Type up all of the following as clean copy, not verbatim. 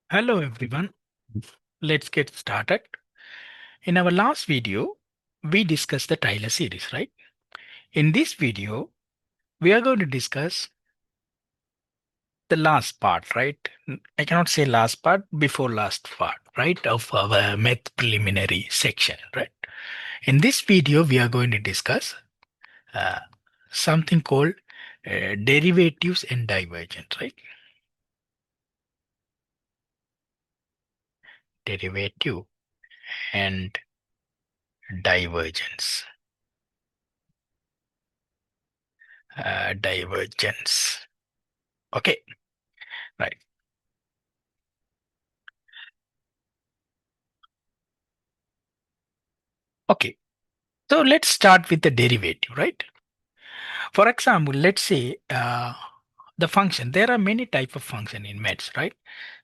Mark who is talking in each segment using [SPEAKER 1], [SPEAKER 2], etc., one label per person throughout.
[SPEAKER 1] Hello everyone, let's get started. In our last video, we discussed the Taylor series, right? In this video, we are going to discuss the last part, right? I cannot say last part, before last part, right? Of our math preliminary section, right? In this video, we are going to discuss uh, something called derivatives and divergence, right? Derivative and divergence. Divergence. Okay, right. Okay, so let's start with the derivative, right? For example, let's say the function. There are many type of function in maths, right?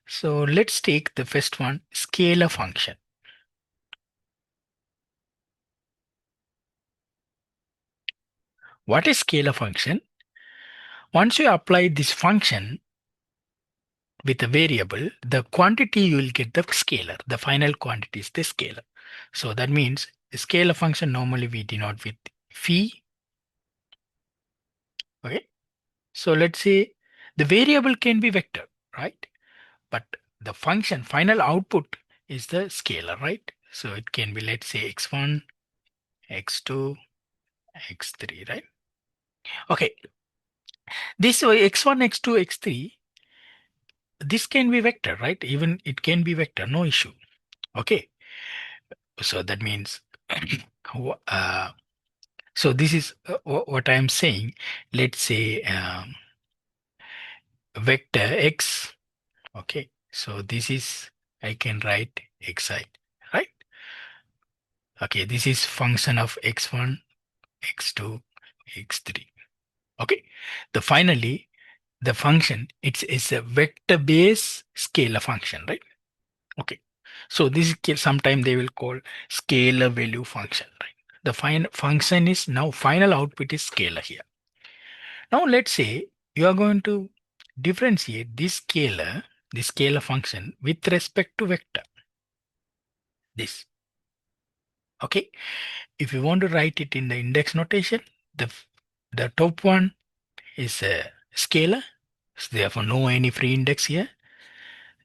[SPEAKER 1] So let's take the first one, scalar function. What is scalar function? Once you apply this function with a variable, the quantity you will get the scalar. The final quantity is the scalar. So that means the scalar function normally we denote with phi. Okay. So let's say the variable can be vector, right? But the function final output is the scalar, right? So it can be, let's say, x1, x2, x3, right? Okay, this way x1, x2, x3, this can be vector, right? Even it can be vector, no issue. Okay, so that means uh, so this is what I am saying. Let's say vector x. Okay, so this is, I can write xi, right? Okay, this is function of x1, x2, x3. Okay, the finally the function it's a vector based scalar function, right? Okay, so this is sometime they will call scalar value function, right? The function is now final output is scalar here. Now let's say you are going to differentiate this scalar function with respect to vector, this. Okay, if you want to write it in the index notation, the the top one is a scalar, so therefore no any free index here.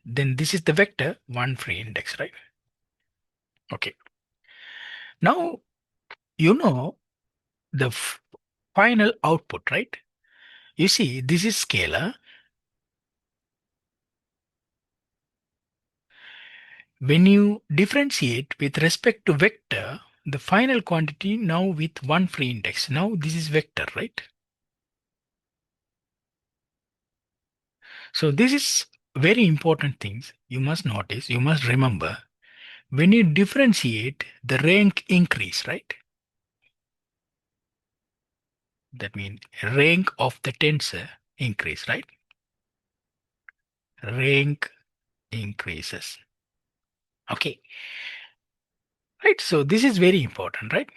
[SPEAKER 1] Then this is the vector, one free index, right? Okay, now you know the final output, right? You see this is scalar. When you differentiate with respect to vector, the final quantity now with one free index, now this is vector, right? So this is very important things you must notice, you must remember. When you differentiate, the rank increase, right? That means rank of the tensor increase, right? Rank increases. Okay, right? So this is very important, right?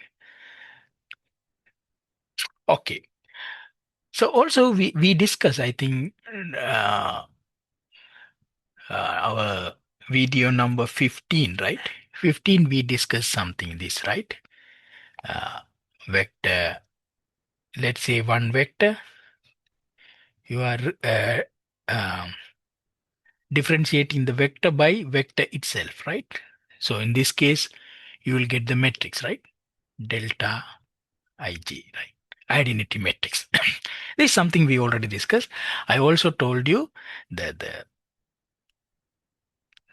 [SPEAKER 1] Okay. So also we discuss, I think, our video number 15, right? 15 we discuss something this, right? Uh, Vector. Let's say one vector. You are um, differentiating the vector by vector itself, right? So in this case, you will get the matrix, right? Delta ij, right? Identity matrix. This is something we already discussed. I also told you that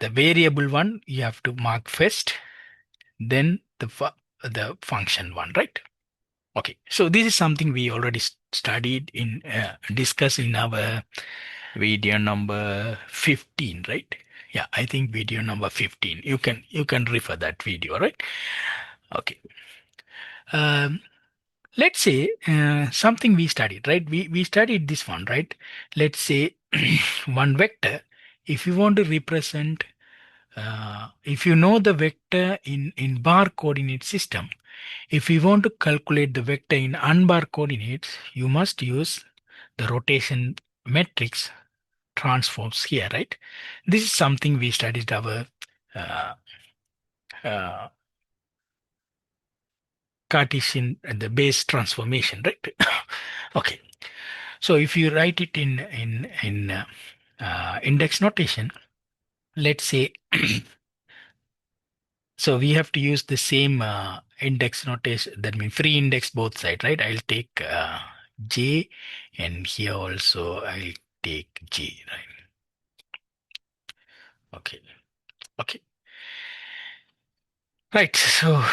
[SPEAKER 1] the variable one you have to mark first, then the function one, right? Okay, so this is something we already studied in discussed in our video number 15, right? Yeah, I think video number 15. You can refer that video, right? Okay. Um, let's say something we studied, right? We studied this one, right? Let's say one vector. If you want to represent, if you know the vector in bar coordinate system, if you want to calculate the vector in unbar coordinates, you must use the rotation matrix transforms here, right? This is something we studied our uh, uh, Cartesian the base transformation, right? Okay, so if you write it in index notation, let's say, so we have to use the same index notation. That means free index both sides, right? I'll take J, and here also I'll take J, right? Okay, okay, right. So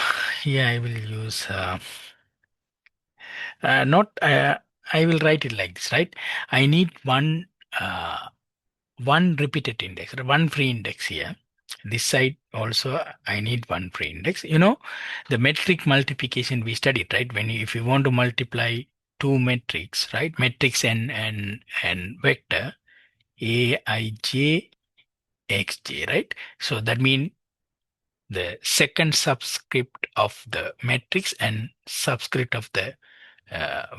[SPEAKER 1] yeah, I will use not. I will write it like this, right? I need uh, one repeated index, one free index here. This side also I need one free index. The metric multiplication we studied, right? If you want to multiply two metrics, right? Matrix and vector Aij xj, right? So that means the second subscript of the matrix and subscript of the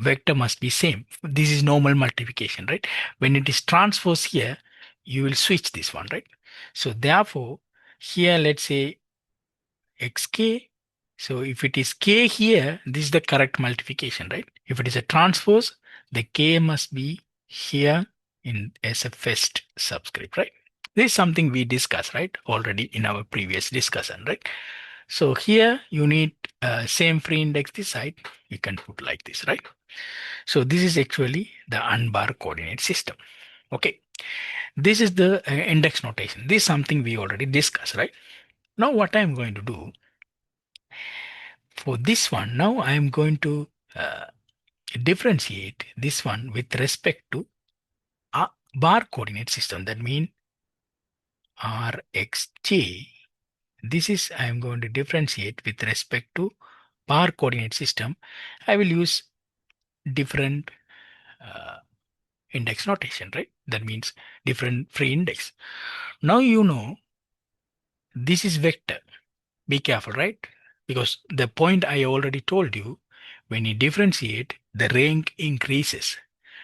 [SPEAKER 1] vector must be same. This is normal multiplication, right? When it is transpose here, you will switch this one, right? So therefore, here let's say xk. So if it is k here, this is the correct multiplication, right? If it is a transpose, the k must be here in as a first subscript, right? This is something we discussed, right? Already in our previous discussion, right? So here you need same free index this side. You can put like this, right? So this is actually the unbar coordinate system. Okay. This is the index notation. This is something we already discussed, right? Now what I'm going to do for this one, now I'm going to differentiate this one with respect to a bar coordinate system. That means Rxj. This is I'm going to differentiate with respect to bar coordinate system. I will use different uh, index notation, right? That means different free index. Now this is vector. Be careful, right? Because the point I already told you, when you differentiate, the rank increases.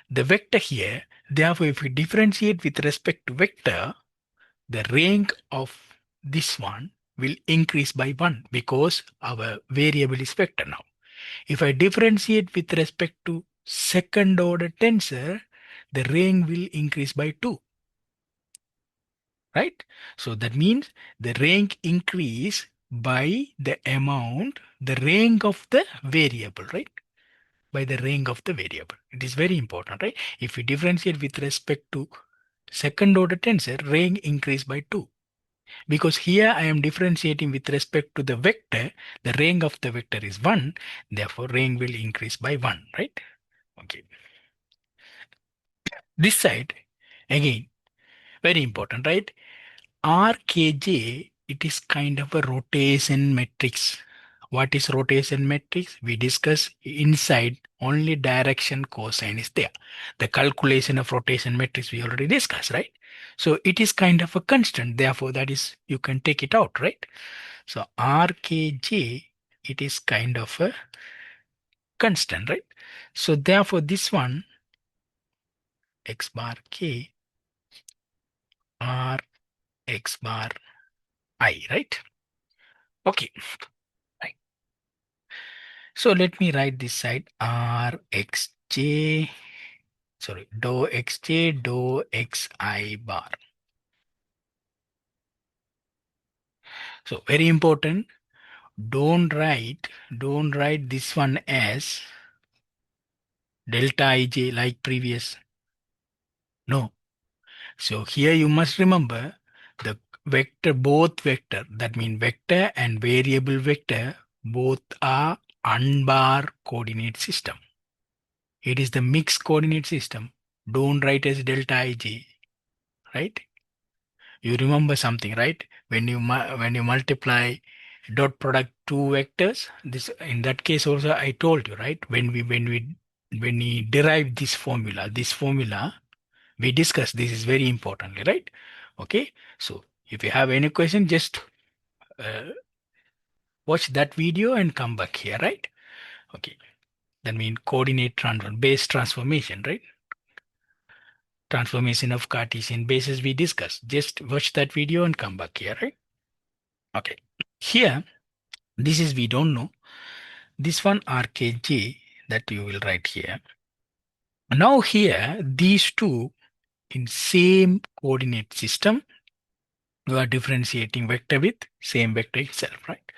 [SPEAKER 1] The vector here, therefore, if we differentiate with respect to vector, the rank of this one will increase by 1 because our variable is vector now. If I differentiate with respect to second order tensor, the rank will increase by 2, right? So that means the rank increase by the amount, the rank of the variable, right? By the rank of the variable. It is very important, right? If we differentiate with respect to second order tensor, rank increase by 2. Because here I am differentiating with respect to the vector, the rank of the vector is 1, therefore rank will increase by 1, right? Okay. This side, again, very important, right? RKJ, it is kind of a rotation matrix. What is rotation matrix? We discuss inside only direction cosine is there. The calculation of rotation matrix we already discussed, right? So it is kind of a constant. Therefore, that is you can take it out, right? So RKJ, it is kind of a constant, right? So therefore, this one x bar k r x bar I, right? Okay. Right. So let me write this side rxj, sorry, dou xj dou xi bar. So very important, don't write this one as delta ij like previous. No. So here you must remember the vector, both vector, that means vector and variable vector, both are unbar coordinate system. It is the mixed coordinate system. Don't write as delta ij, right? You remember something, right? When you multiply dot product two vectors, this in that case also I told you, right? When we derive this formula, we discussed this is very importantly, right? Okay. So if you have any question, just uh, watch that video and come back here, right? Okay. That means coordinate transform base transformation, right? transformation of Cartesian basis we discussed. Just watch that video and come back here, right? Okay. Here, this is we don't know. This one RKJ that you will write here. Now here, these two in same coordinate system, you are differentiating vector with same vector itself, right?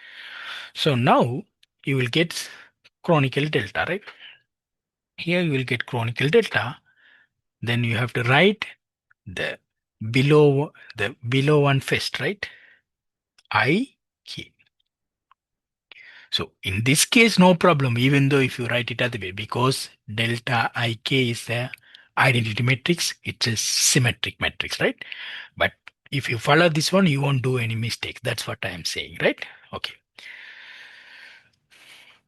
[SPEAKER 1] So now you will get chronicle delta, right? Here you will get chronicle delta. Then you have to write the below one first, right? I K. So in this case, no problem, even though if you write it other way, because delta Ik is the identity matrix, it's a symmetric matrix, right? But if you follow this one, you won't do any mistakes. That's what I am saying, right? Okay.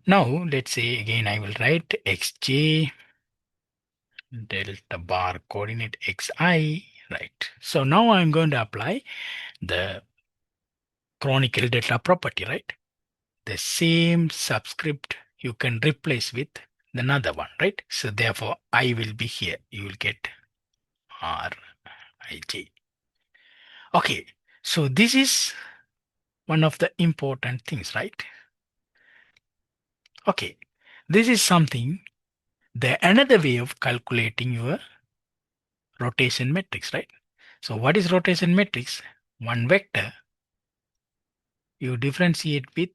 [SPEAKER 1] Now let's say again I will write xj delta bar coordinate xi, right? So now I'm going to apply the chronicle delta property, right? The same subscript you can replace with another one, right? So therefore I will be here. You will get Rij. Okay, so this is one of the important things, right? Okay, this is something, the another way of calculating your rotation matrix, right? So what is rotation matrix? One vector you differentiate with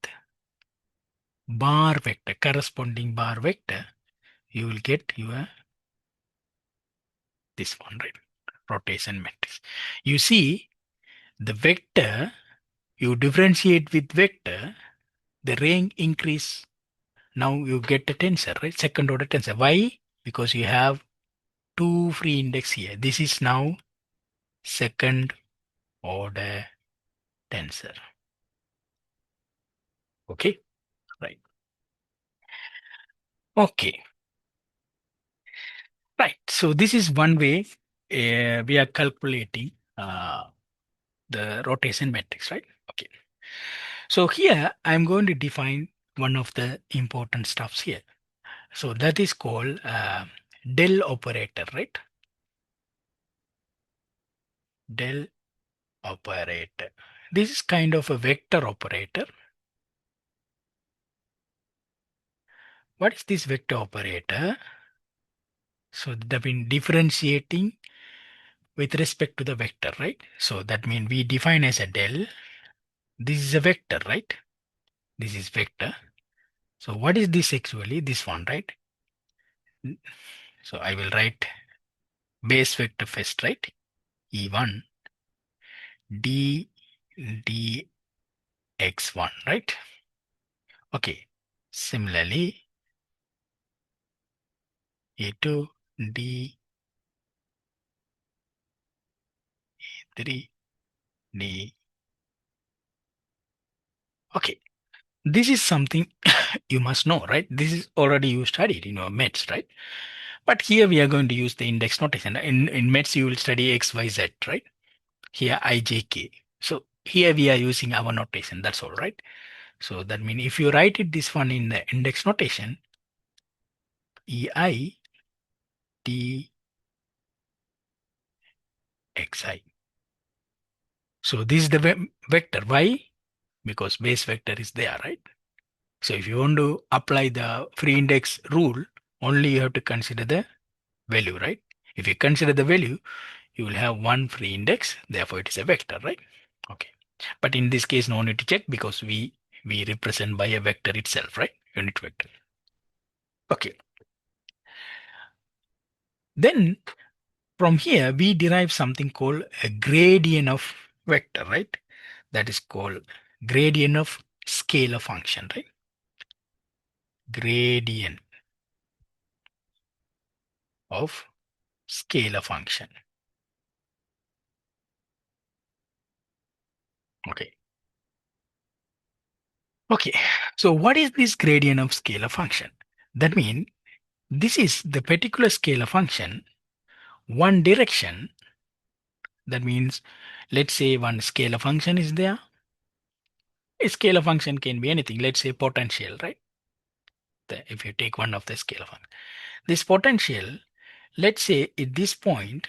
[SPEAKER 1] bar vector, corresponding bar vector, you will get your this one, right? Rotation matrix. You see, the vector you differentiate with vector, the range increase. Now you get a tensor, right? Second order tensor. Why? Because you have two free index here. This is now second order tensor. Okay, right. Okay, right. So this is one way we are calculating the rotation matrix, right? Okay. So here I'm going to define one of the important stuffs here. So that is called del operator, right? Del operator. This is kind of a vector operator. What is this vector operator? So that means differentiating with respect to the vector, right? So that means we define as a del. This is a vector, right? This is vector. So what is this actually? This one, right? So I will write base vector first, right? E1 d dx1, right? Okay. Similarly, E2 d 3 d. Okay. This is something you must know, right? This is already you studied in your METs, right? But here we are going to use the index notation. In METs, you will study X, Y, Z, right? Here I, J, K. So here we are using our notation. That's all, right? So that means if you write it this one in the index notation, EI T Xi. So this is the vector. Why? Because base vector is there, right? So if you want to apply the free index rule, only you have to consider the value, right? If you consider the value, you will have one free index, therefore it is a vector, right? Okay. But in this case, no need to check because we represent by a vector itself, right? Unit vector. Okay. Then from here, we derive something called a gradient of vector, right? That is called gradient of scalar function, right? Gradient of scalar function. Okay. Okay. So what is this gradient of scalar function? That means this is the particular scalar function, one direction. That means, let's say one scalar function is there. A scalar function can be anything. Let's say potential, right? If you take one of the scalar function, this potential, let's say at this point,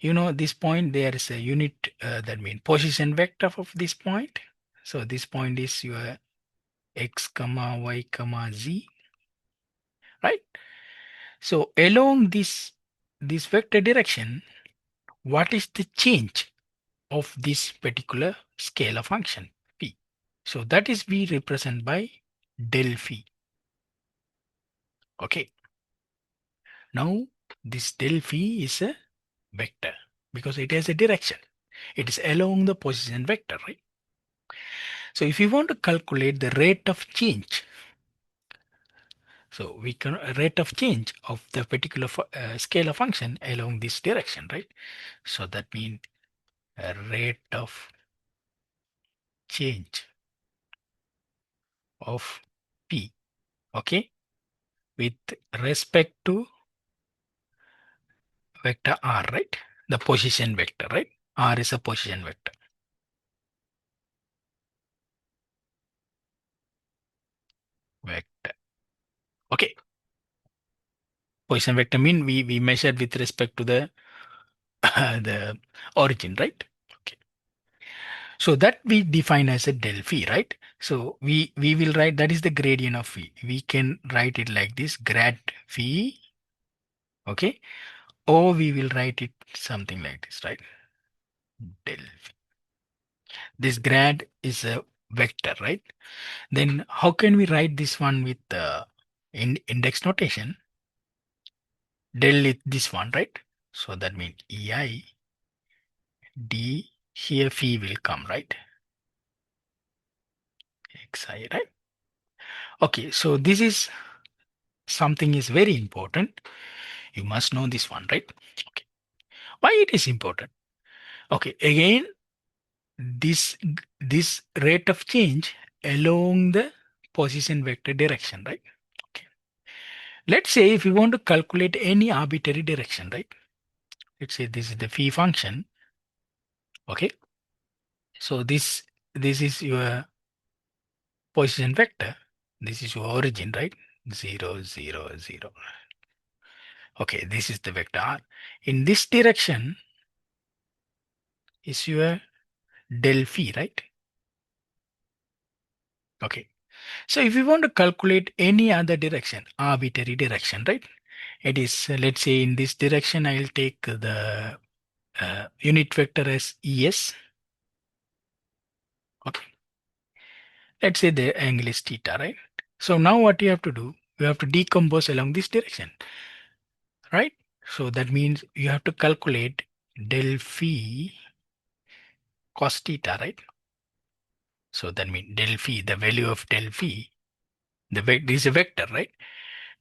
[SPEAKER 1] You know, this point, there is a unit, that means position vector of this point. So this point is your x comma y comma z, right? So along this vector direction, what is the change of this particular scalar function phi? So that is we represent by del phi. Okay. Now this del phi is a vector because it has a direction. It is along the position vector, right? So if you want to calculate the rate of change, so we can rate of change of the particular scalar function along this direction, right? So that means a rate of change of p, okay, with respect to vector r, right? The position vector, right? R is a position vector. Vector. Okay. Position vector mean we measured with respect to the the origin, right? Okay. So that we define as a del phi, right? So we will write that is the gradient of phi. We can write it like this, grad phi, okay? Or we will write it something like this, right? Del phi. This grad is a vector, right? Then how can we write this one with index notation? Del is this one, right? So that means ei d, here phi will come, right? Xi, right? Okay, so this is something is very important. You must know this one, right? Okay. Why it is important? Okay, again, this rate of change along the position vector direction, right? Okay. Let's say if you want to calculate any arbitrary direction, right? Let's say this is the phi function. Okay. So this is your position vector. This is your origin, right? 0, 0, 0. Okay, this is the vector r. In this direction is your del phi, right? Okay. So if you want to calculate any other direction, arbitrary direction, right? It is, let's say in this direction, I'll take the unit vector as ES. Okay. Let's say the angle is theta, right? So now what you have to do, you have to decompose along this direction, right? So that means you have to calculate del phi cos theta, right? So that means del phi, the value of del phi, this is a vector, right?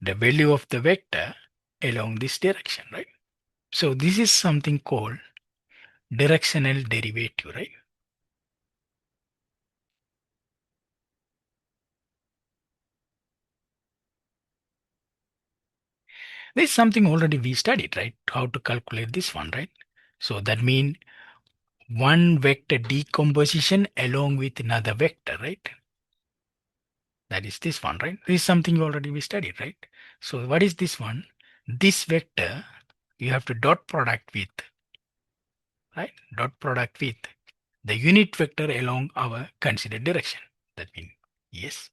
[SPEAKER 1] The value of the vector along this direction, right? So this is something called directional derivative, right? This is something already we studied, right? How to calculate this one, right? So that means one vector decomposition along with another vector, right? That is this one, right? This is something already we studied, right? So what is this one? This vector you have to dot product with, right? Dot product with the unit vector along our considered direction. That means yes.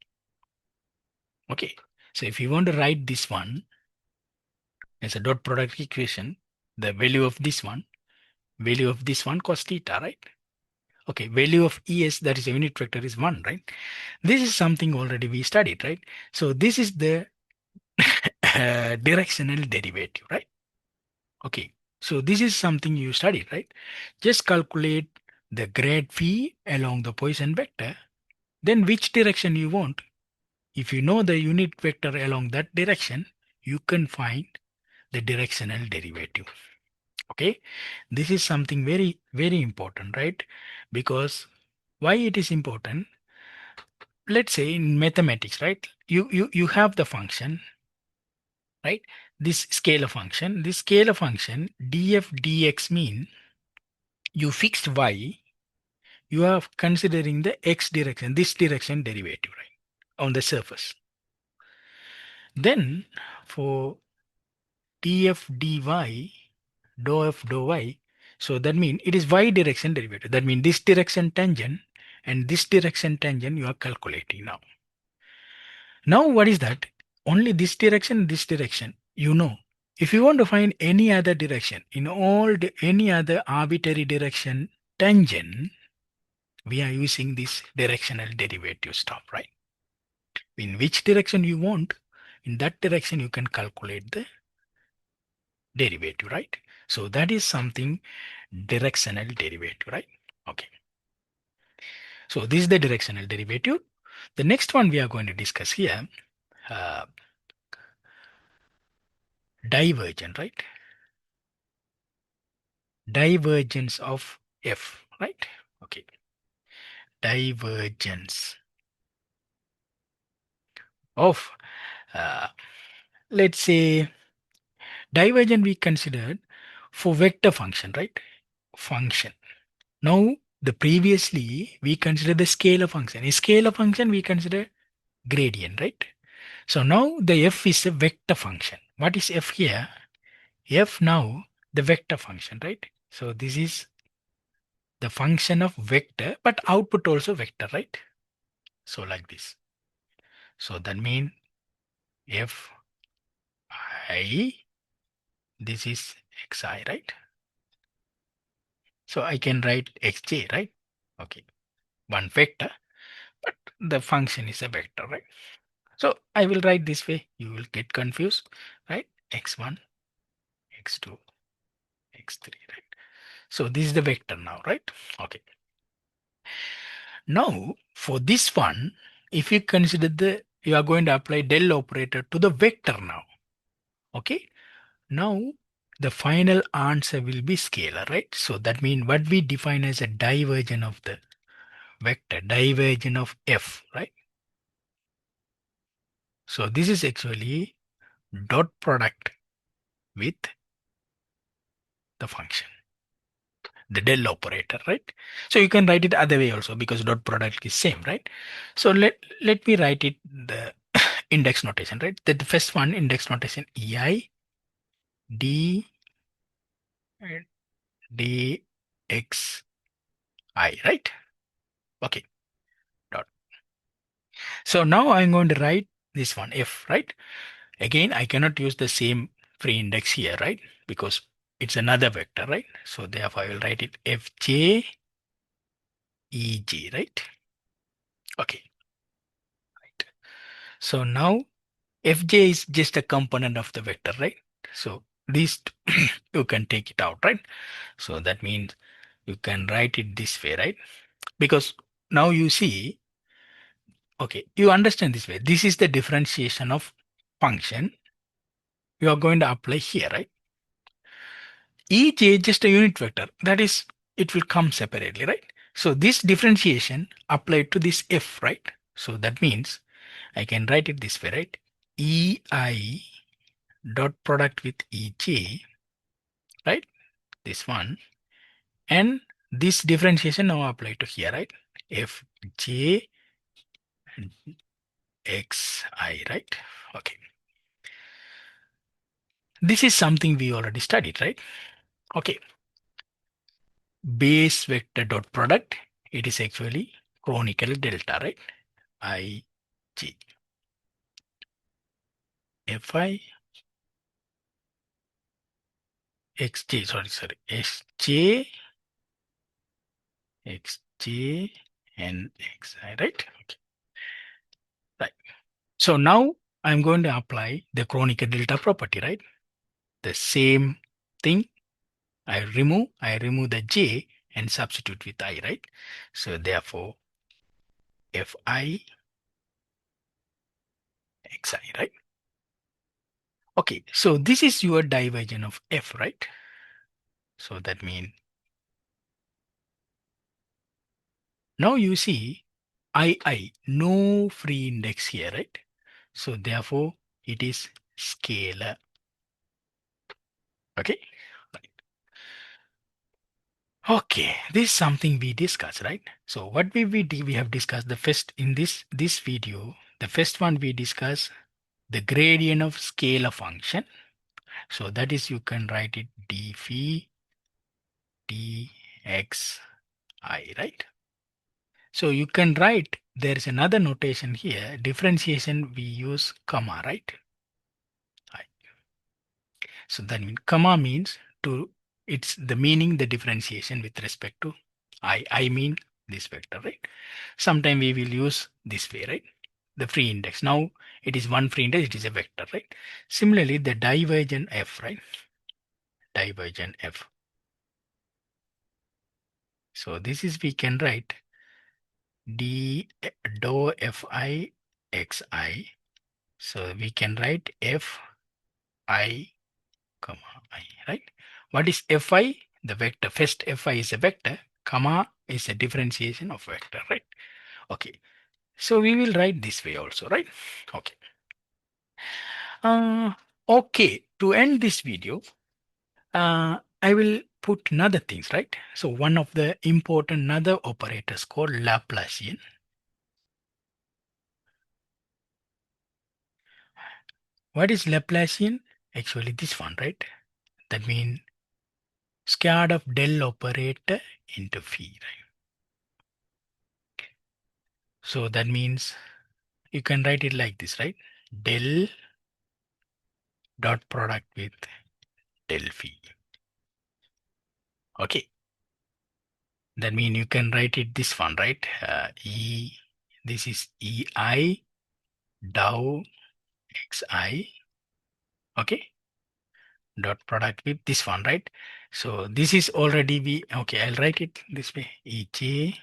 [SPEAKER 1] Okay. So if you want to write this one as a dot product equation, the value of this one cos theta, right? Okay, value of ES, that is a unit vector, is 1, right? This is something already we studied, right? So this is the directional derivative, right? Okay, so this is something you studied, right? Just calculate the grad phi along the Poisson vector, then which direction you want. If you know the unit vector along that direction, you can find the directional derivative. Okay, this is something very, very important, right? Because why it is important? Let's say in mathematics, right? You have the function, right? This scalar function, df dx mean you fixed y, you are considering the x direction, this direction derivative, right? On the surface. Then for df dy, dou f dou y, So that means it is y direction derivative. That means this direction tangent and this direction tangent you are calculating now. Now what is that? Only this direction, this direction. You know, if you want to find any other direction in any other arbitrary direction tangent, we are using this directional derivative stuff, right? In which direction you want, in that direction you can calculate the derivative, right? So that is something directional derivative, right? Okay. So this is the directional derivative. The next one we are going to discuss here, uh, divergent, right? Divergence of f, right? Okay. Divergence of, uh, let's say, divergent we considered for vector function, right? Function. Now, the previously we consider the scalar function. A scalar function we consider gradient, right? So now the f is a vector function. What is f here? F now the vector function, right? So this is the function of vector, but output also vector, right? So like this. So that means f I, this is xi, right? So I can write xj, right? Okay, one vector, but the function is a vector, right? So I will write this way. You will get confused, right? x1, x2, x3, right? So this is the vector now, right? Okay. Now for this one, if you consider you are going to apply del operator to the vector now. Okay. Now the final answer will be scalar, right? So that means what we define as a divergence of the vector, divergence of f, right? So this is actually dot product with the function, the del operator, right? So you can write it other way also because dot product is same, right? So let me write it the index notation, right? The first one index notation ei d dx I, right? Okay. Dot. So now I'm going to write this one f, right? Again, I cannot use the same free index here, right? Because it's another vector, right? So therefore I will write it fj ej, right? Okay. Right. So now fj is just a component of the vector, right? So these you can take it out, right? So that means you can write it this way, right? Because now you see, okay, you understand this way. This is the differentiation of function you are going to apply here, right? Each is just a unit vector. That is, it will come separately, right? So this differentiation applied to this f, right? So that means I can write it this way, right? Ei dot product with ej, right? This one. And this differentiation now applied to here, right? Fj xi, right? Okay. This is something we already studied, right? Okay. Base vector dot product, it is actually chronicle delta, right? I G Fi Xj, sorry, Sj Xj and Xi, right? Okay. Right. So now I'm going to apply the chronicle delta property, right? The same thing. I remove the J and substitute with I, right? So therefore Fi Xi, right? Okay, so this is your divergence of F, right? So that means now you see no free index here, right? So therefore it is scalar. Okay. Right. Okay, this is something we discussed, right? So what we have discussed the first in this video. The first one we discussed the gradient of scalar function. So that is you can write it d phi dxi, right? So you can write, there is another notation here. Differentiation, we use comma, right? So that means comma means to, it's the meaning the differentiation with respect to I mean this vector, right? Sometime we will use this way, right? The free index. Now it is one free index, it is a vector, right? Similarly, the divergent f, right? Divergent f. So this is, we can write d dou fi xi. So we can write fi comma I, right? What is fi? The vector. First fi is a vector, comma is a differentiation of vector, right? Okay. So we will write this way also, right? Okay. Okay. To end this video, I will put another things, right? So one of the important another operators called Laplacian. What is Laplacian? Actually, this one, right? That means square of del operator into phi, right? So that means you can write it like this, right? Del dot product with del phi. Okay. That means you can write it this one, right? This is ei dou xi. Okay. Dot product with this one, right? So this is already okay, I'll write it this way. Ej,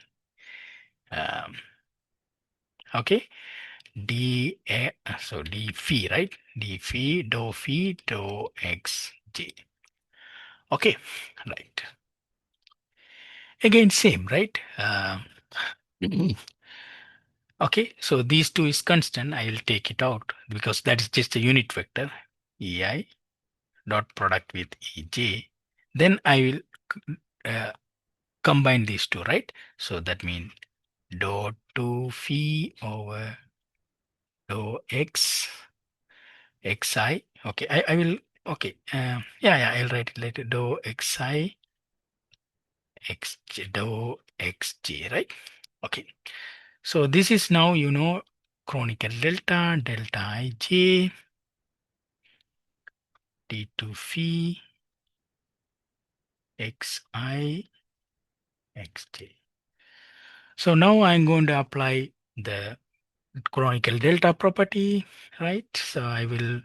[SPEAKER 1] okay. So d phi, right? D phi dou xj. Okay, right. Again, same, right? Okay, so these two is constant. I will take it out because that is just a unit vector. Ei dot product with ej. Then I will combine these two, right? So that means dou 2 phi over dou x xi. Okay, I will, okay. Yeah, I'll write it later. Dou xi xj, dou xj, right? Okay. So this is now, chronicle delta, delta ij, d2 phi, xi, xj. So now I'm going to apply the chronicle delta property, right? So I will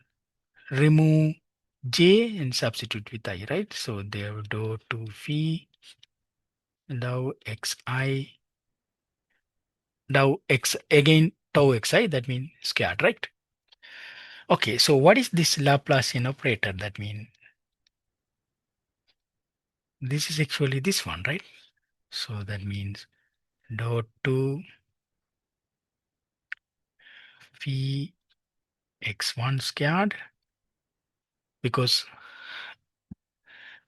[SPEAKER 1] remove j and substitute with I, right? So there dou 2 phi, dou xi, dou x, again tau xi, that means squared, right? Okay, so what is this Laplacian operator? That means this is actually this one, right? So that means dou 2 phi x1 squared, because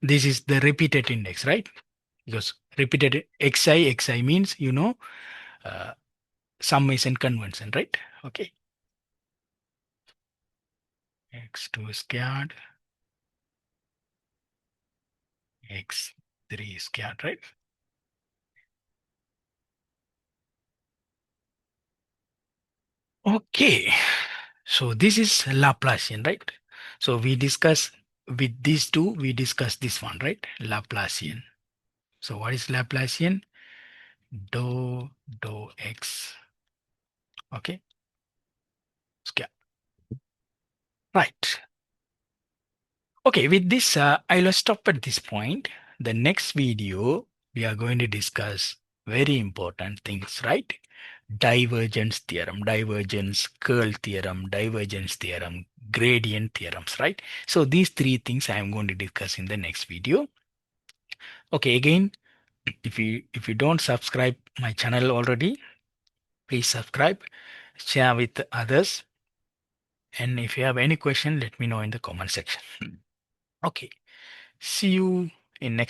[SPEAKER 1] this is the repeated index, right? Because repeated xi means, uh, summation convention, right? Okay. X2 squared, x3 squared, right? Okay. So this is Laplacian, right? So we discuss with these two, we discuss this one, right? Laplacian. So what is Laplacian? Dou x. Okay. Square. Right. Okay, with this, I'll stop at this point. The next video, we are going to discuss very important things, right? Divergence theorem, divergence, curl theorem, divergence theorem, gradient theorems, right? So these three things I am going to discuss in the next video. Okay, again, if you don't subscribe my channel already, please subscribe, share with others, and if you have any question, let me know in the comment section. Okay, see you in next